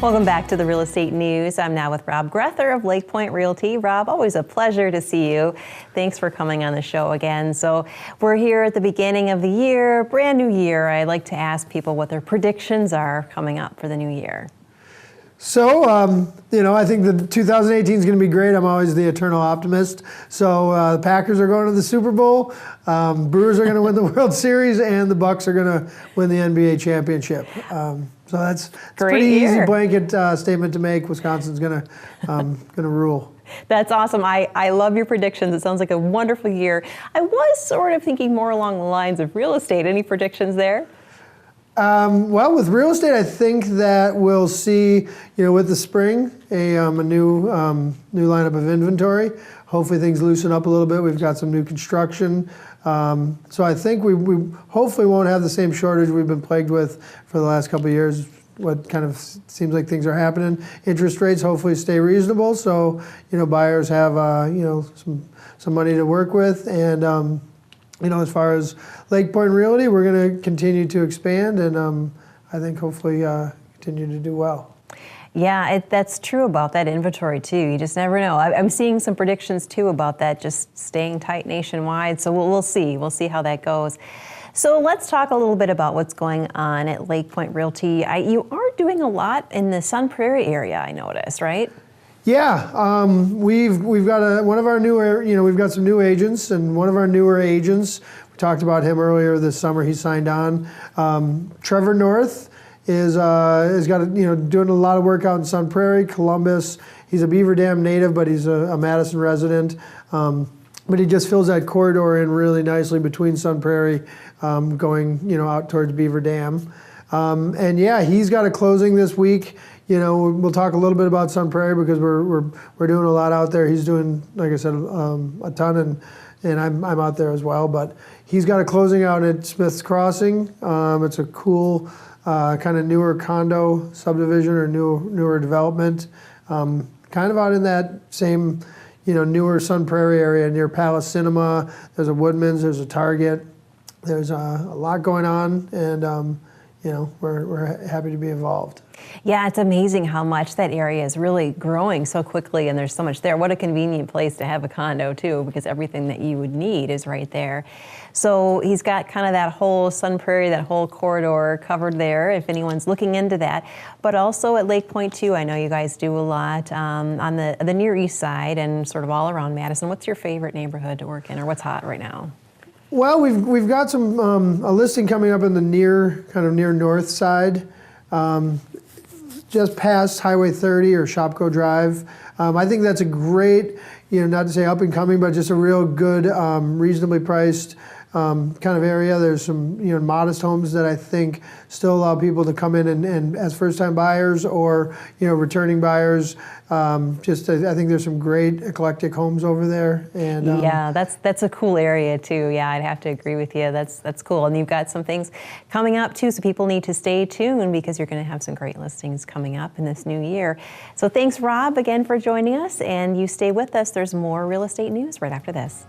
Welcome back to the Real Estate News. I'm now with Rob Grether of Lakepoint Realty. Rob, always a pleasure to see you. Thanks for coming on the show again. So we're here at the beginning of the year, brand new year. I like to ask people what their predictions are coming up for the new year. So, I think the 2018 is going to be great. I'm always the eternal optimist. So the Packers are going to the Super Bowl, Brewers are going to win the World Series, and the Bucks are going to win the NBA championship. So that's a pretty easy blanket statement to make. Wisconsin's going to rule. That's awesome. I love your predictions. It sounds like a wonderful year. I was sort of thinking more along the lines of real estate. Any predictions there? Well, with real estate, I think that we'll see, with the spring, a new lineup of inventory. Hopefully things loosen up a little bit. We've got some new construction. So I think we hopefully won't have the same shortage we've been plagued with for the last couple of years. What kind of seems like things are happening. Interest rates hopefully stay reasonable, so buyers have some money to work with. And as far as Lakepoint Realty, we're going to continue to expand, and I think hopefully continue to do well. Yeah, that's true about that inventory too. You just never know. I'm seeing some predictions too about that just staying tight nationwide. So we'll see. We'll see how that goes. So let's talk a little bit about what's going on at Lakepoint Realty. You are doing a lot in the Sun Prairie area, I noticed, right? Yeah, we've got one of our newer, we've got some new agents, and one of our newer agents, we talked about him earlier this summer. He signed on. Trevor North is doing a lot of work out in Sun Prairie, Columbus. He's a Beaver Dam native, but he's a Madison resident. But he just fills that corridor in really nicely between Sun Prairie, going out towards Beaver Dam. And yeah, he's got a closing this week. We'll talk a little bit about Sun Prairie because we're doing a lot out there. He's doing, like I said, a ton, and I'm out there as well. But he's got a closing out at Smith's Crossing. It's a cool kind of newer condo subdivision or newer development, kind of out in that same newer Sun Prairie area near Palace Cinema. There's a Woodman's, there's a Target. There's a lot going on, and we're happy to be involved. Yeah, it's amazing how much that area is really growing so quickly, and there's so much there. What a convenient place to have a condo too, because everything that you would need is right there. So he's got kind of that whole Sun Prairie, that whole corridor covered there, if anyone's looking into that. But also at Lakepoint too, I know you guys do a lot on the Near East Side and sort of all around Madison. What's your favorite neighborhood to work in, or what's hot right now? Well, we've got some a listing coming up in the near north side, just past Highway 30 or Shopko Drive. I think that's a great, not to say up and coming, but just a real good, reasonably priced kind of area. There's some modest homes that I think still allow people to come in and as first-time buyers or returning buyers. I think there's some great eclectic homes over there. And yeah, that's a cool area too. Yeah, I'd have to agree with you. That's cool. And you've got some things coming up too, so people need to stay tuned because you're going to have some great listings coming up in this new year. So thanks, Rob, again for joining us, and you stay with us. There's more real estate news right after this.